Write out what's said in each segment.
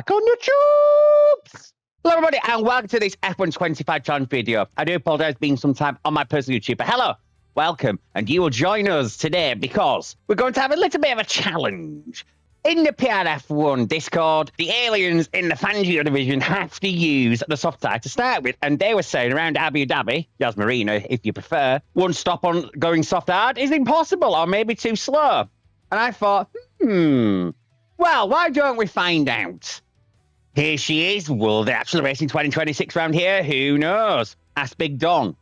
back on the tubes. Hello everybody and welcome to this F125 challenge video. I do apologize being some time on my personal YouTube, but hello, welcome, and you will join us today because we're going to have a little bit of a challenge. In the PRF1 Discord, the aliens in the Fangio division have to use the soft tire to start with, and they were saying around Abu Dhabi, Yas Marina if you prefer, one stop on going soft hard is impossible or maybe too slow. And I thought, well, why don't we find out? Here she is. Will they actually racing 2026 round here? Who knows? Ask Big Don.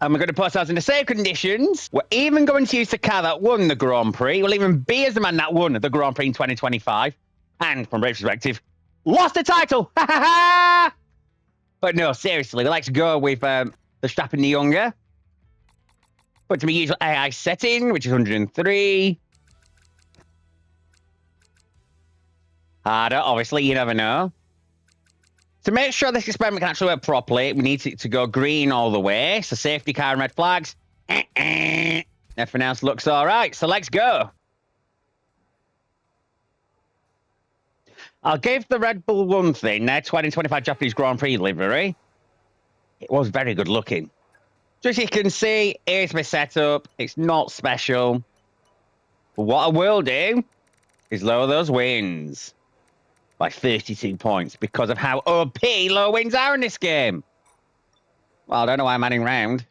And we're going to put ourselves in the safe conditions. We're even going to use the car that won the Grand Prix. We'll even be as the man that won the Grand Prix in 2025. And from Rachel's perspective, lost the title. But no, seriously, we like to go with the Strap and the Younger. Put to my usual AI setting, which is 103. Harder, obviously, you never know. To make sure this experiment can actually work properly, we need it to go green all the way. So safety car and red flags. Everything else looks all right. So let's go. I'll give the Red Bull one thing. Their 2025 Japanese Grand Prix livery. It was very good looking. Just so you can see, here's my setup. It's not special. But what I will do is lower those wins by 32 points because of how OP low wins are in this game. Well, I don't know why I'm adding round.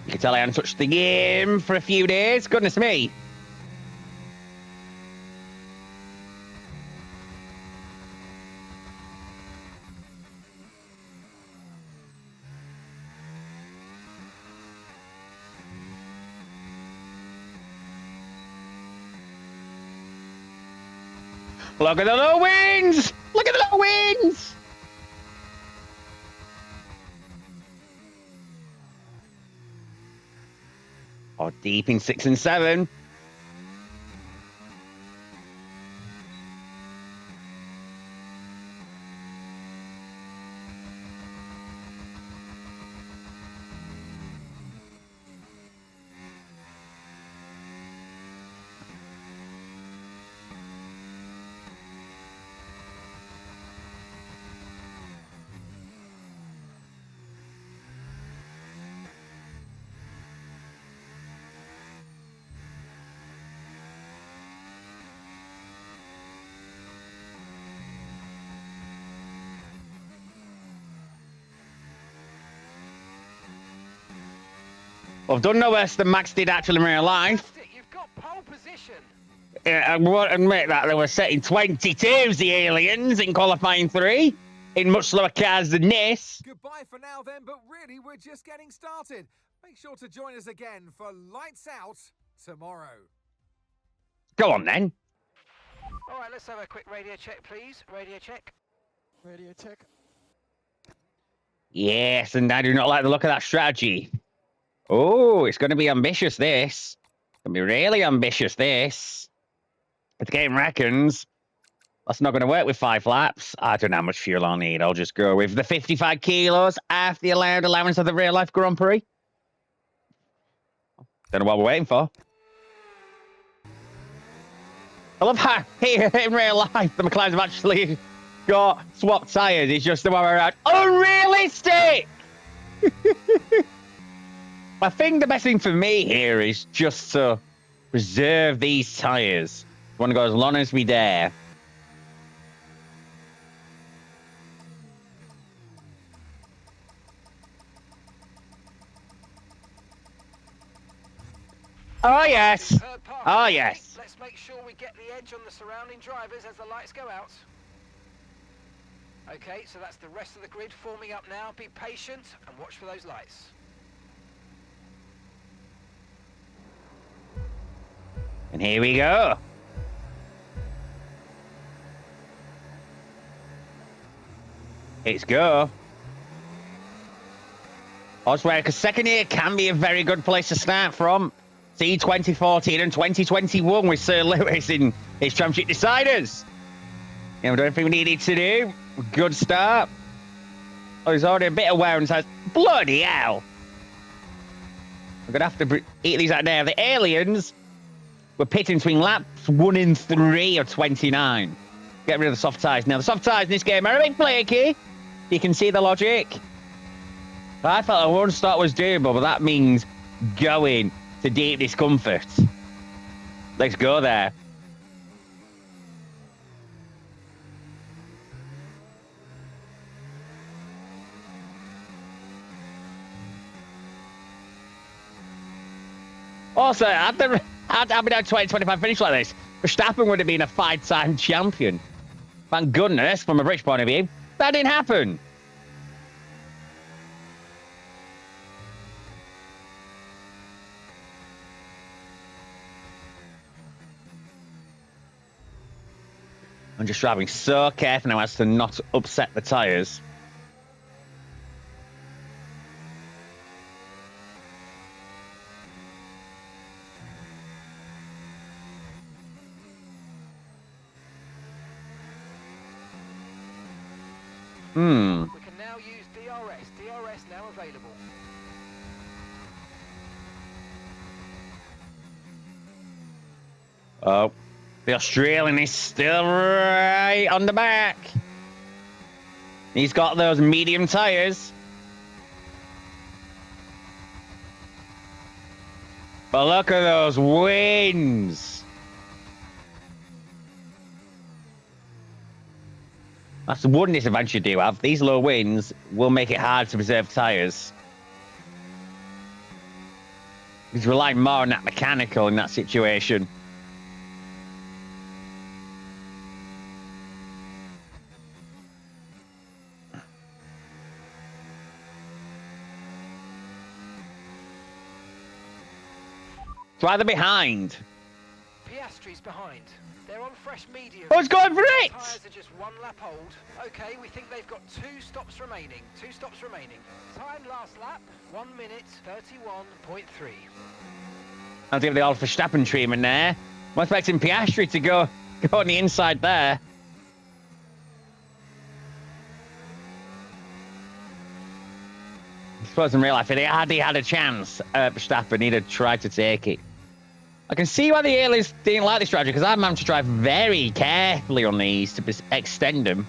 You can tell I haven't touched the game for a few days. Goodness me. Look at the low wins! Look at the low wins! Oh, deep in 6 and 7. Well, I've done no worse than Max did actually in real life. You've got pole position. I won't admit that they were setting 22s, the aliens, in qualifying 3, in much slower cars than this. Goodbye for now then, but really we're just getting started. Make sure to join us again for Lights Out tomorrow. Go on then. All right, let's have a quick radio check, please. Radio check. Radio check. Yes, and I do not like the look of that strategy. Oh, it's going to be ambitious, this. It's going to be really ambitious, this. If the game reckons that's not going to work with 5 laps, I don't know how much fuel I'll need. I'll just go with the 55 kilos after the allowed allowance of the real-life Grand Prix. Don't know what we're waiting for. I love how here in real life, the McLarens have actually got swapped tyres. It's just the one around. Unrealistic! I think the best thing for me here is just to preserve these tyres. I want to go as long as we dare. Oh, yes. Oh, yes. Let's make sure we get the edge on the surrounding drivers as the lights go out. Okay, so that's the rest of the grid forming up now. Be patient and watch for those lights. And here we go. It's go. I swear, because second year can be a very good place to start from. See 2014 and 2021 with Sir Lewis in his championship deciders. Yeah, we done everything we needed to do. Good start. Oh, there's already a bit of wear and tear. Bloody hell. We're going to have to eat these out now. The aliens were pitting between laps 1 and 3 of 29. Get rid of the soft tyres. Now, the soft tyres in this game are a bit flaky. You can see the logic. I felt a one stop was doable, but that means going to deep discomfort. Let's go there. Also, had we had 2025 finish like this, Verstappen would have been a 5-time champion. Thank goodness, from a British point of view, that didn't happen. I'm just driving so careful now as to not upset the tyres. We can now use DRS. DRS now available. Oh, the Australian is still right on the back. He's got those medium tyres. But look at those wins. That's the one disadvantage you do have. These low winds will make it hard to preserve tyres. He's relying more on that mechanical in that situation. So either behind. Piastri's behind. They're on fresh medium. Oh, it's going for it! Tyres are just 1 lap old. Okay, we think they've got 2 stops remaining. 2 stops remaining. Time last lap, 1 minute 31.3. I'll give the old Verstappen treatment there. I'm expecting Piastri to go on the inside there. I suppose in real life, if he had a chance, Verstappen, he'd have tried to take it. I can see why the aliens didn't like this strategy, because I'm having to drive very carefully on these to extend them.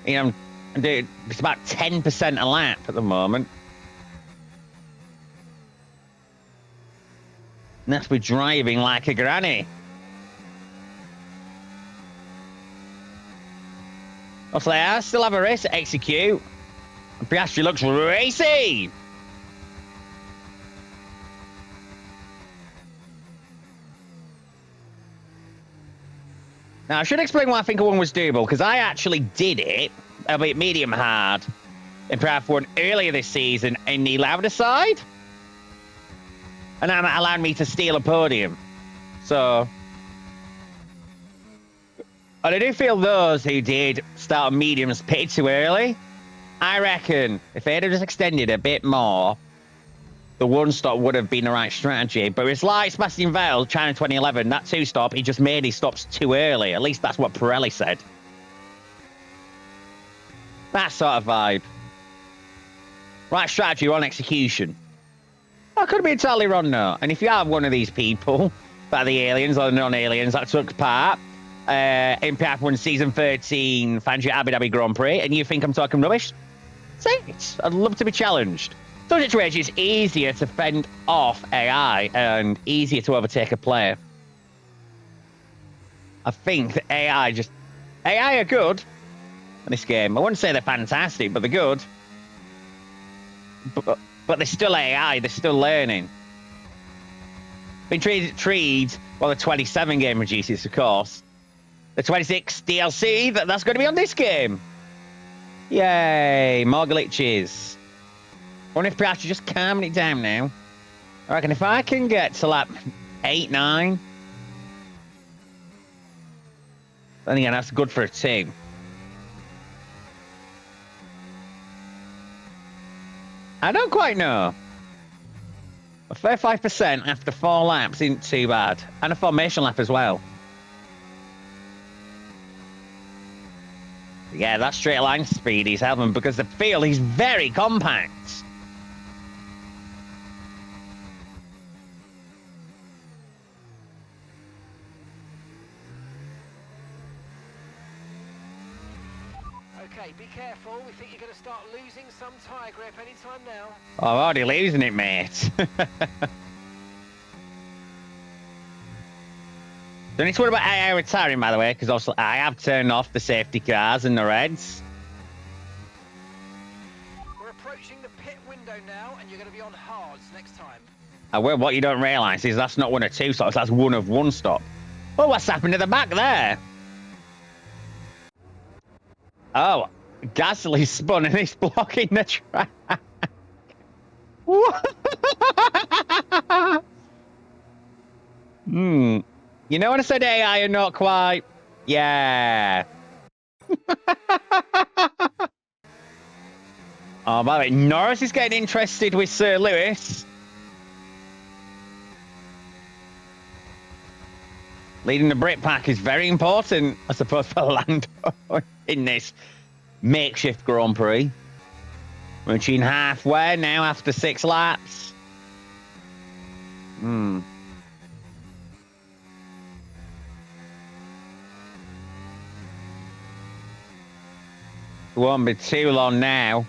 You know, it's about 10% a lap at the moment. And that's with driving like a granny. Also, I still have a race to execute. And Piastri looks racy. Now, I should explain why I think one was doable, because I actually did it, albeit medium hard, in Paragraph 1 earlier this season in the louder side. And that allowed me to steal a podium. So, and I do feel those who did start on mediums pitted too early. I reckon if they'd have just extended a bit more, the one stop would have been the right strategy. But it's like Sebastian Vettel, China 2011, that 2-stop, he just made his stops too early. At least that's what Pirelli said. That sort of vibe. Right strategy, wrong execution. I could be entirely wrong now. And if you have one of these people, that the aliens or the non-aliens that took part in F1 Season 13 Fangio Abu Dhabi Grand Prix, and you think I'm talking rubbish, say it. I'd love to be challenged. Some situations, it's easier to fend off AI and easier to overtake a player. I think that AI are good in this game. I wouldn't say they're fantastic, but they're good. But they're still AI. They're still learning. Been treated well, the 27 game reduces, of course. The 26 DLC, that's going to be on this game. Yay, more glitches. I wonder if Piastri just calming it down now. I reckon if I can get to lap 8, 9, then again, that's good for a 2. I don't quite know. 35% after 4 laps isn't too bad. And a formation lap as well. Yeah, that straight line speed he's having because the field is very compact. Okay, be careful. We think you're going to start losing some tyre grip anytime now. Oh, I'm already losing it, mate. Don't need to worry about AI retiring, by the way, because also I have turned off the safety cars and the reds. We're approaching the pit window now, and you're going to be on hards next time. Well, what you don't realise is that's not 1 of 2 stops, that's 1 of 1 stop. Oh, what's happened to the back there? Oh, Gasly spun and he's blocking the track. You know when I said AI are not quite? Yeah. Oh, by the way, Norris is getting interested with Sir Lewis. Leading the Brit pack is very important, I suppose, for Lando in this makeshift Grand Prix. We're reaching halfway now after 6 laps. It won't be too long now.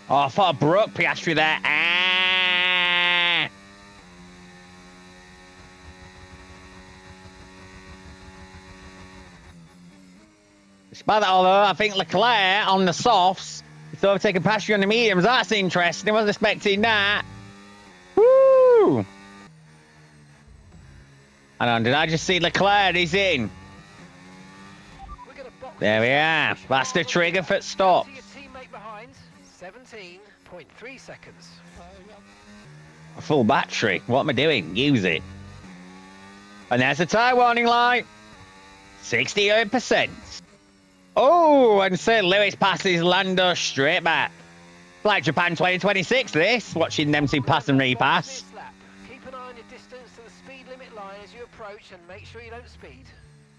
Oh, I thought I broke Piastri there. Ah! Despite that, although, I think Leclerc on the softs is overtaking Piastri on the mediums. That's interesting. I wasn't expecting that. Woo! Hang on, did I just see Leclerc? He's in. There we are. That's the trigger for stop. 17.3 seconds. A full battery. What am I doing? Use it. And there's the tyre warning light. 68%. Oh, and Sir Lewis passes Lando straight back. Like Japan 2026, this. Watching them two pass and repass. Keep an eye on your distance to the speed limit line as you approach and make sure you don't speed.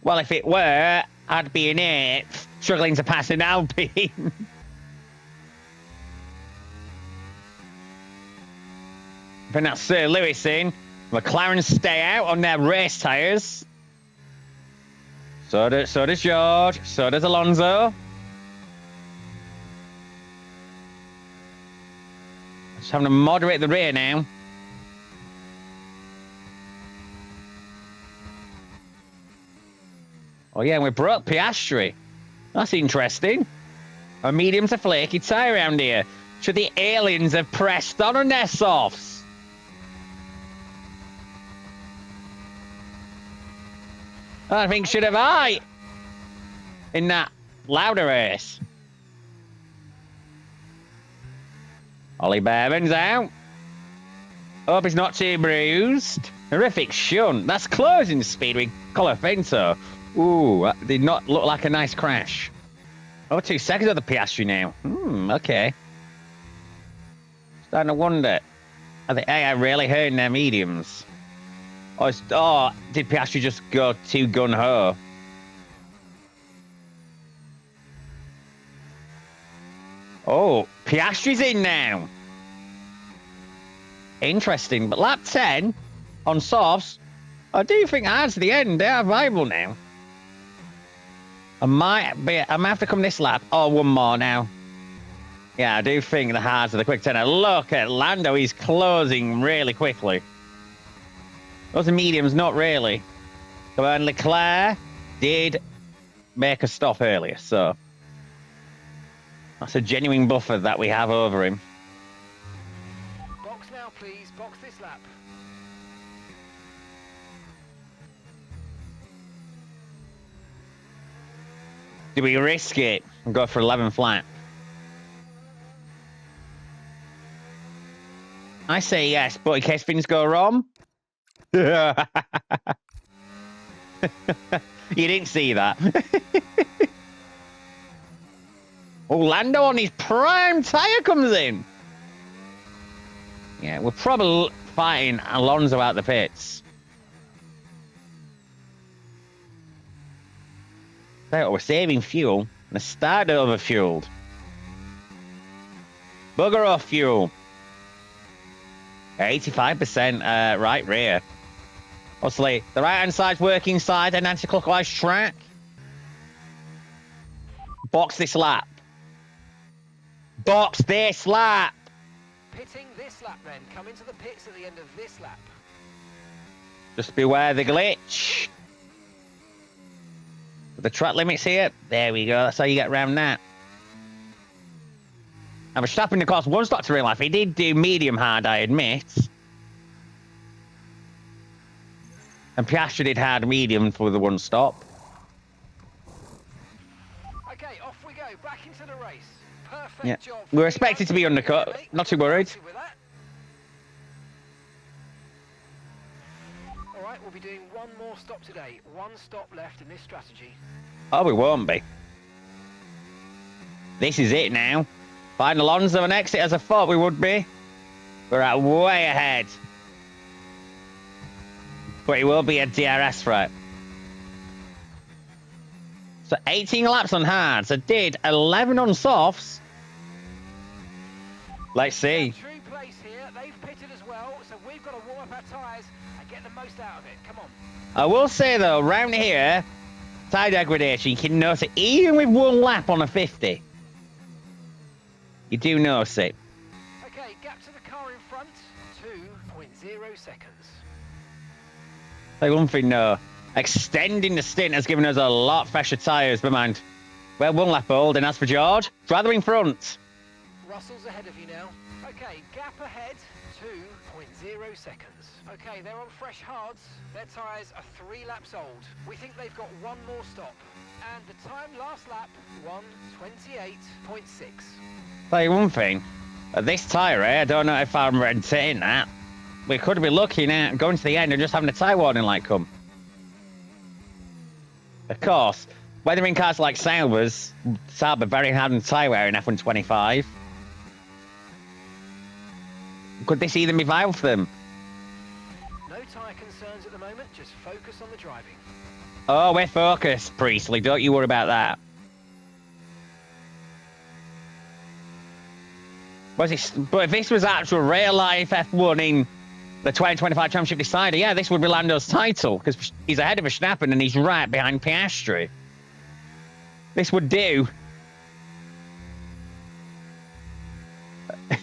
Well, if it were, I'd be in 8th, struggling to pass an Alpine. But that's Sir Lewis in. McLaren stay out on their race tyres. So does George. So does Alonso. Just having to moderate the rear now. Oh yeah, we broke Piastri. That's interesting. A medium to flaky tyre around here. Should the aliens have pressed on their softs? I think should have I in that louder race. Ollie Behrman's out. Hope he's not too bruised. Horrific shunt. That's closing speed with Colafento. Ooh, that did not look like a nice crash. Over 2 seconds of the Piastri now. Okay. Starting to wonder. Are the AI really hurting their mediums? Oh, did Piastri just go too gun-ho? Oh, Piastri's in now. Interesting, but lap 10 on softs, I do think that's the end. They are viable now. I might have to come this lap. Oh, 1 more now. Yeah, I do think the hards are the quick turner. Look at Lando, he's closing really quickly. Those are mediums, not really. So, and Leclerc did make a stop earlier, so that's a genuine buffer that we have over him. Box now, please. Box this lap. Do we risk it and go for 11th lap? I say yes, but in case things go wrong. You didn't see that. Oh, Lando on his prime tyre comes in. Yeah, we're probably fighting Alonso out the pits. So we're saving fuel. The start overfueled. Bugger off fuel. 85% right rear. Obviously, the right-hand side's working side, an anti-clockwise track. Box this lap. Box this lap. Pitting this lap then. Come into the pits at the end of this lap. Just beware the glitch. The track limits here. There we go. That's how you get around that. And Verstappen, of course, one stop to real life. He did do medium hard, I admit. And Piastri did hard medium for the one stop. Okay, off we go. Back into the race. Perfect Yeah. job. We're expected to be undercut. Not too worried. All right, we'll be doing one more stop today. One stop left in this strategy. Oh, we won't be. This is it now. Find Alonso and exit as I thought we would be. We're out way ahead. But it will be a DRS threat. So 18 laps on hards. I did 11 on softs. Let's see. True place here. They've pitted as well, so we've got to warm up our tyres and get the most out of it. Come on. I will say though, round here, tyre degradation, you can notice it even with one lap on a 50. You do notice it. Okay, gap to the car in front, 2.0 seconds. Like one thing though, extending the stint has given us a lot fresher tyres, but mind, well, one lap old, and as for George, rather in front. Russell's ahead of you now. Okay, gap ahead, 2.0 seconds. Okay, they're on fresh hards. Their tyres are 3 laps old. We think they've got one more stop. And the time last lap, 1:28.6. Tell you one thing, this tyre, I don't know if I'm renting that. We could be looking at going to the end and just having a tyre warning light come. Of course, whether in cars like Sauber's, Sauber very hard on tyre wear in F125. Could this even be viable for them? No tyre concerns at the moment, just focus on the driving. Oh, we're focused, Priestley. Don't you worry about that. But if this was actual real-life F1 in the 2025 Championship decider, yeah, this would be Lando's title, because he's ahead of Verstappen and he's right behind Piastri. This would do.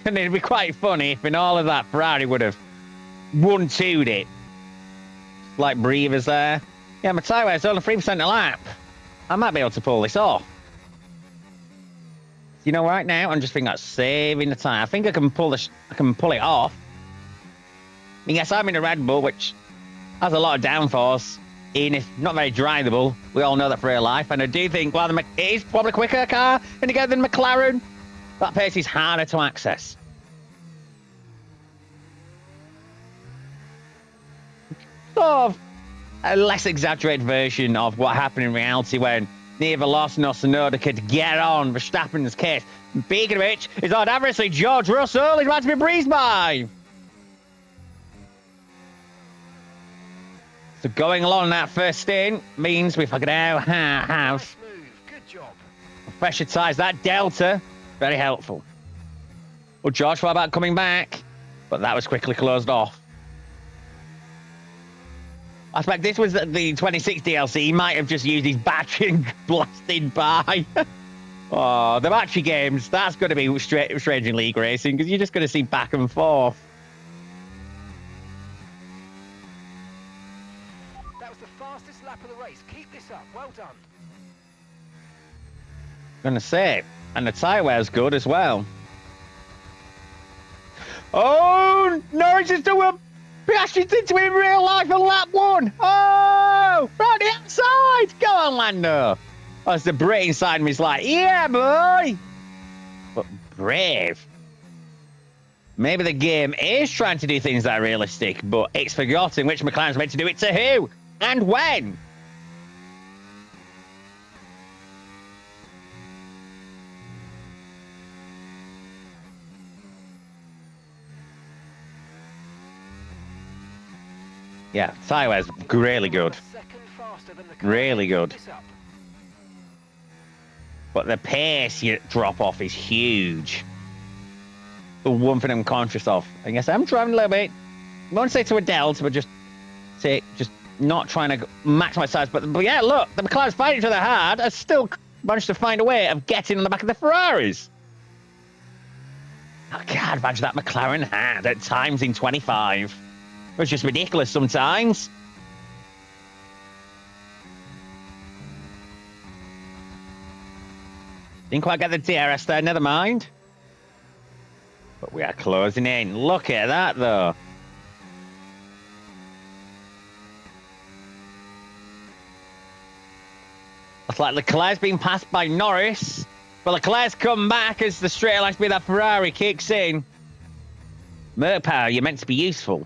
And it'd be quite funny if in all of that Ferrari would have 1-2'd it. Like breathers there. Yeah, my tyre wear's only 3% a lap. I might be able to pull this off. You know, right now, I'm just thinking about saving the tyre. I think I can pull it off. I mean, yes, I'm in a Red Bull, which has a lot of downforce, even if not very drivable. We all know that for real life. And I do think, while it is probably a quicker car than McLaren, that pace is harder to access. Sort of a less exaggerated version of what happened in reality when neither Lawson nor Tsunoda could get on Verstappen's case. Speaking of which, is on adversary George Russell. He's about to be breezed by. So going along that first stint means we can now have Nice move, good job. fresher tyres. That delta, very helpful. Well, George thought about coming back, but that was quickly closed off. I expect this was the 26 DLC. He might have just used his battery and blasted by. Oh, the battery games, that's going to be strange in league racing because you're just going to see back and forth. That was the fastest lap of the race. Keep this up. Well done. Going to say, and the tyre wear's good as well. Oh, Norris is doing Piastri into him in real life on lap 1. Oh, from the outside. Go on, Lando. Oh, it's the Brit inside me is like, yeah, boy. But brave. Maybe the game is trying to do things that are realistic, but it's forgotten which McLaren's meant to do it to who and when. Yeah, tyre wear's really good. A second faster than the car. Really good. This up. But the pace you drop off is huge. The one thing I'm conscious of. I guess I'm driving a little bit. I won't say to a delta, but just not trying to maximize size. But yeah, look, the McLaren's fighting each other hard. I still managed to find a way of getting on the back of the Ferraris. I can't imagine that McLaren had at times in 25. It was just ridiculous sometimes. Didn't quite get the DRS there, never mind. But we are closing in. Look at that, though. Looks like Leclerc's been passed by Norris. But Leclerc's come back as the straight line speed of that Ferrari kicks in. Merc power, you're meant to be useful.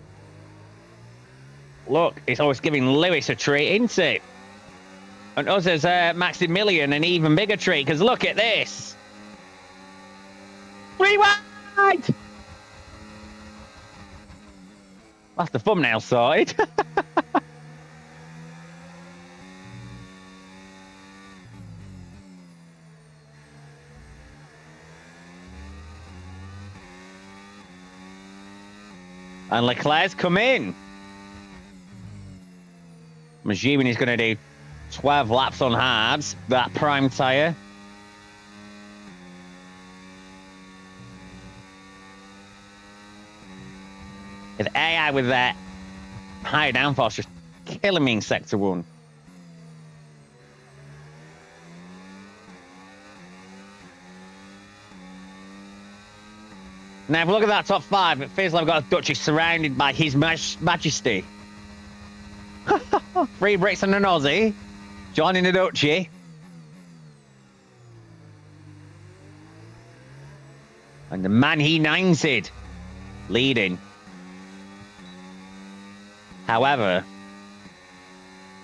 Look, it's always giving Lewis a treat, isn't it? And us as Maximilian an even bigger treat, because look at this. Rewind! That's the thumbnail sorted. And Leclerc's come in. I'm assuming he's going to do 12 laps on hards, that prime tyre. With AI with that higher downforce just killing me in Sector 1. Now, if we look at that top 5, it feels like we've got a Dutchie surrounded by His Majesty. 3 Brits and an Aussie. Joining the Dutchie. And the man he knighted leading. However,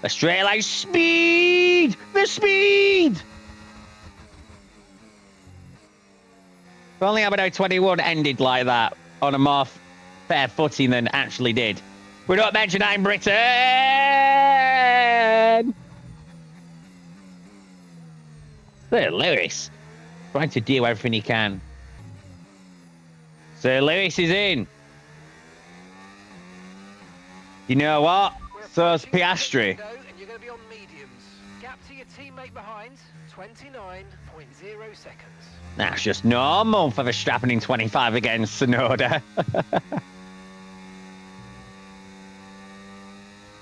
the straight line speed! The speed! If only Abu 21 ended like that on a more fair footing than actually did. We don't mention that in Britain! Sir Lewis trying to do everything he can. Sir Lewis is in. You know what? So's Piastri. And you're going to be on mediums. Gap to your teammate behind, 29.0 seconds. That's just normal for Verstappen in 25 against Tsunoda.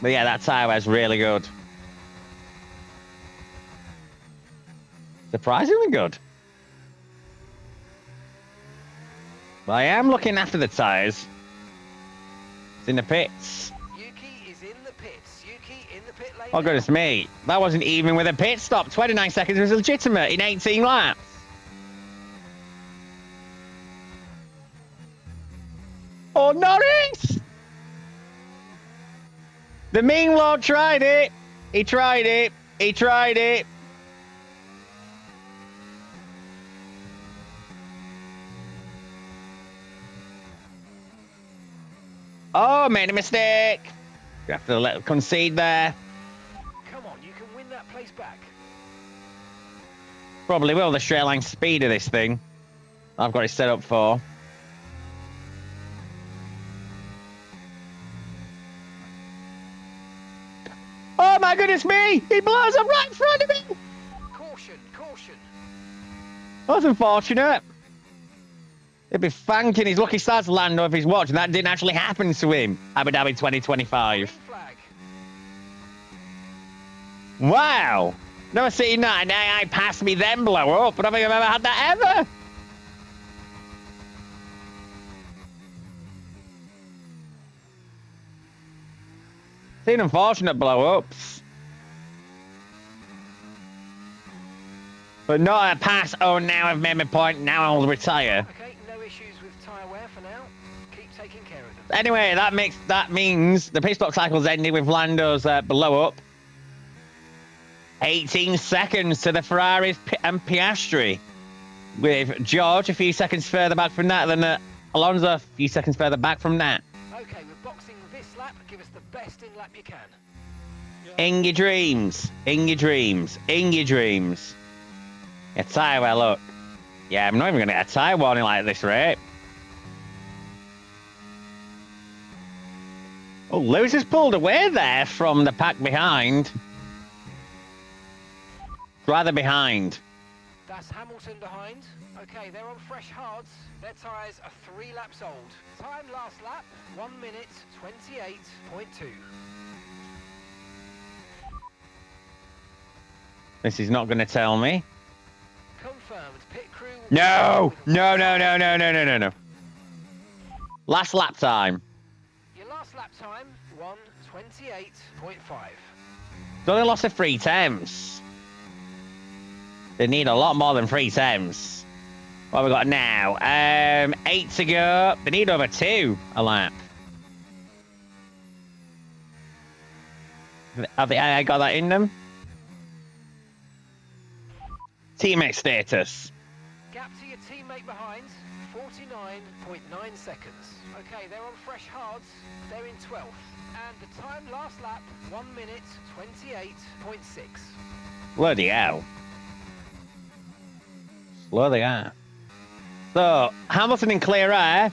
But yeah, that tyre was really good. Surprisingly good. But I am looking after the tyres. It's in the pits. Yuki is in the pits. Yuki in the pit lane. Oh, goodness me. That wasn't even with a pit stop. 29 seconds was legitimate in 18 laps. Oh, Norris! The mean lord tried it. He tried it. He tried it. Oh, made a mistake. You have to let concede there. Come on, you can win that place back. Probably will, the straight line speed of this thing. I've got it set up for. Oh my goodness me! He blows up right in front of me! Caution, caution. That's unfortunate. He'd be thanking his lucky stars, Lando, if he's watching. That didn't actually happen to him. Abu Dhabi 2025. Flag. Wow! Never seen that. An AI passed me, then blow up. I don't think I've ever had that ever. Seen unfortunate blow-ups. But not a pass. Oh, now I've made my point. Now I'll retire. Okay, no issues with tyre wear for now. Keep taking care of them. Anyway, that means the pit stop cycle's ending with Lando's blow-up. 18 seconds to the Ferraris and Piastri. With George a few seconds further back from that, than Alonso a few seconds further back from that. Okay, we're boxing this lap. Give us the best in lap you can. In your dreams. In your dreams. In your dreams. A tyre well, look. Yeah, I'm not even going to get a tyre warning like this, right? Oh, Lewis has pulled away there from the pack behind. Rather behind. That's Hamilton behind. Okay, they're on fresh hards. Their tyres are 3 laps old. Time last lap, 1 minute 28.2. This is not going to tell me. Confirmed. Pit crew. No! No, no, no, no, no, no, no, no. Last lap time. Your last lap time, 1:28.5. It's only lost of 3 temps. They need a lot more than 3 temps. What have we got now? 8 to go. They need over 2 a lap. Have they got that in them? Teammate status. Gap to your teammate behind, 49.9 seconds. Okay, they're on fresh hards. They're in 12th. And the time last lap, 1 minute 28.6. Bloody hell. Slow they are. So, Hamilton in clear air.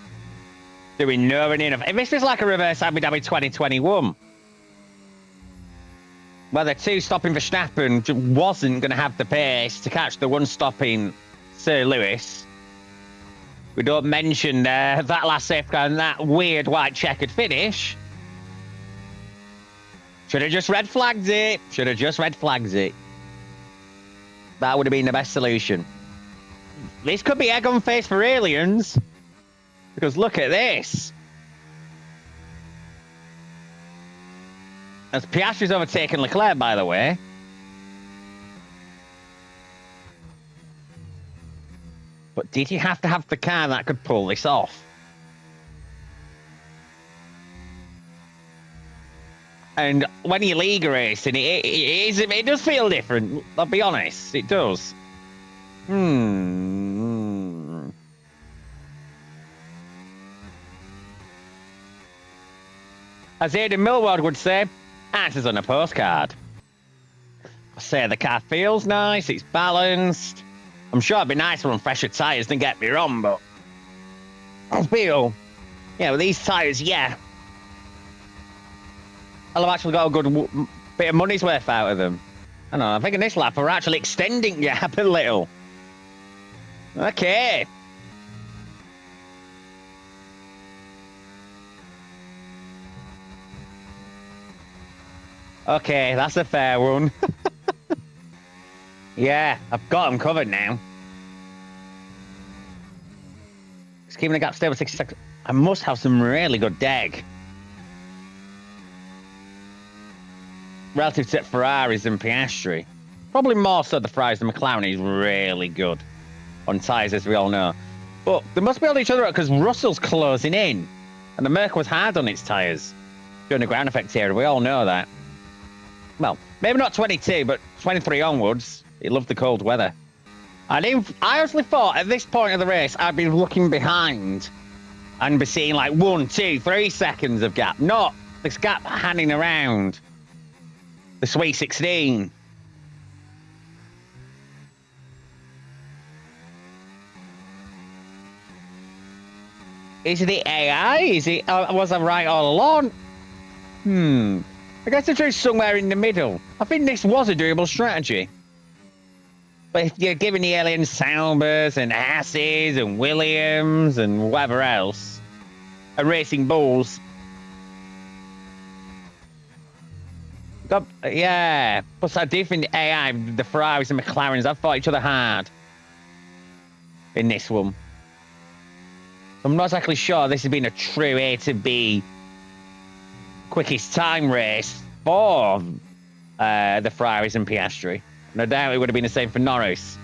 Doing nowhere near enough. If this was like a reverse Abu Dhabi 2021, where the 2 stopping Verstappen wasn't going to have the pace to catch the 1 stopping Sir Lewis. We don't mention that last safety car and that weird white checkered finish. Should have just red flagged it. Should have just red flagged it. That would have been the best solution. This could be egg on face for aliens. Because look at this. As Piastri's overtaken Leclerc, by the way. But did you have to have the car that could pull this off? And when you're league racing, it does feel different. I'll be honest, it does. As Aidan Millward would say, answers on a postcard. I say the car feels nice, it's balanced. I'm sure it'd be nicer on fresher tyres, don't get me wrong, but I feel, yeah, with these tyres, yeah, I've actually got a good bit of money's worth out of them. I don't know, I think in this lap we're actually extending gap a little. Okay. Okay, that's a fair one. Yeah, I've got them covered now. Just keeping the gap stable 60 seconds. I must have some really good deck. Relative to Ferraris and Piastri. Probably more so the Ferraris than McLaren is really good on tyres, as we all know. But they must be on each other out because Russell's closing in. And the Merc was hard on its tyres during the ground effect era. We all know that. Well, maybe not 22, but 23 onwards. He loved the cold weather. I honestly thought at this point of the race, I'd be looking behind and be seeing like 1, 2, 3 seconds of gap. Not this gap hanging around the Sweet 16. Is it the AI? Is it? Was I right all along? I guess the truth's somewhere in the middle. I think this was a doable strategy. But if you're giving the aliens Saubers and Asses and Williams and whatever else, and Racing Bulls. Yeah. Plus, I do think the AI, the Ferraris and McLarens, have fought each other hard in this one. I'm not exactly sure this has been a true A to B quickest time race for the Ferraris and Piastri. No doubt it would have been the same for Norris.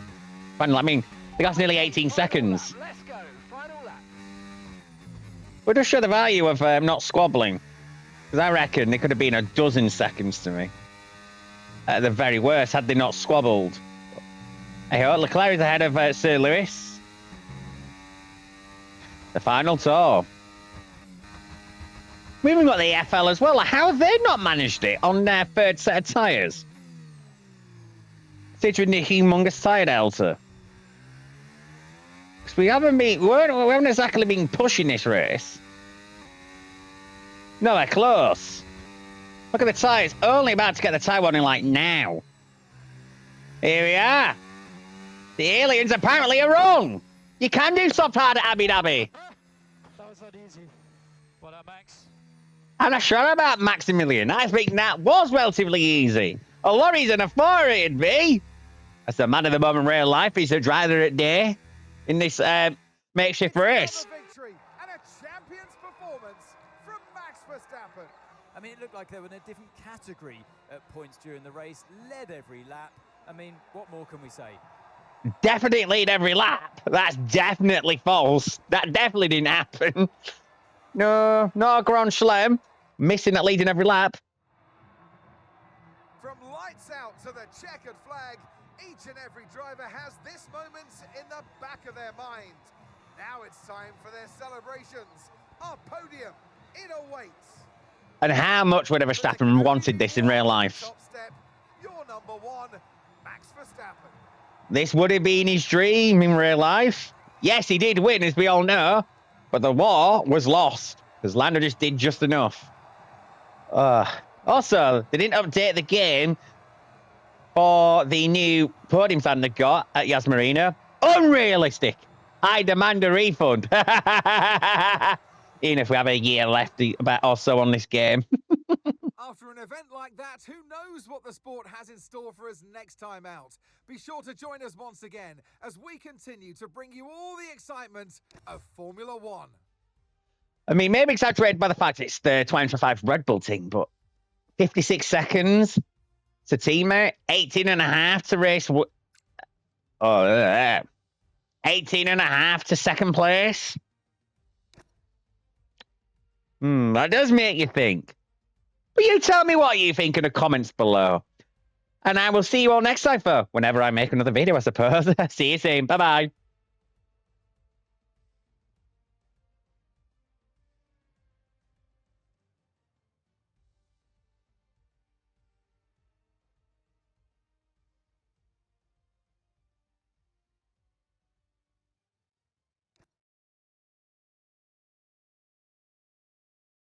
I mean, they got nearly 18 seconds. Let's go. Final lap. We'll just show the value of not squabbling. Because I reckon it could have been a dozen seconds to me. At the very worst, had they not squabbled. Hey, Leclerc is ahead of Sir Lewis. The final tour. We even got the FL as well. Like, how have they not managed it on their third set of tyres? Considering the humongous tyre delta. Because we haven't exactly been pushing this race. Nowhere close. Look at the tyres. Only about to get the tyre warning light now. Here we are. The aliens apparently are wrong. You can do soft hard at Abu Dhabi. That was not easy. Well, Max. I'm not sure about Maximilian. I think that was relatively easy. A lot easier than I thought it'd be. As the man of the moment in real life, he's a driver at day in this makeshift race. Another victory and a champion's performance from Max Verstappen. I mean, it looked like they were in a different category at points during the race, led every lap. I mean, what more can we say? Definitely lead every lap. That's definitely false. That definitely didn't happen. No, not a Grand Slam. Missing that lead in every lap. From lights out to the checkered flag, each and every driver has this moment in the back of their mind. Now it's time for their celebrations. Our podium, it awaits. And how much would Verstappen wanted this in real life? Top step, your number one, Max Verstappen. This would have been his dream in real life. Yes, he did win, as we all know. But the war was lost, because Lando just did just enough. Also, they didn't update the game for the new podium stand they got at Yas Marina. Unrealistic. I demand a refund. Even if we have a year left or so on this game. After an event like that, who knows what the sport has in store for us next time out? Be sure to join us once again as we continue to bring you all the excitement of Formula One. I mean, maybe exaggerated by the fact it's the 2025 Red Bull team, but 56 seconds to teammate, 18 and a half to race. 18 and a half to second place. That does make you think. But you tell me what you think in the comments below. And I will see you all next time for whenever I make another video, I suppose. See you soon. Bye-bye.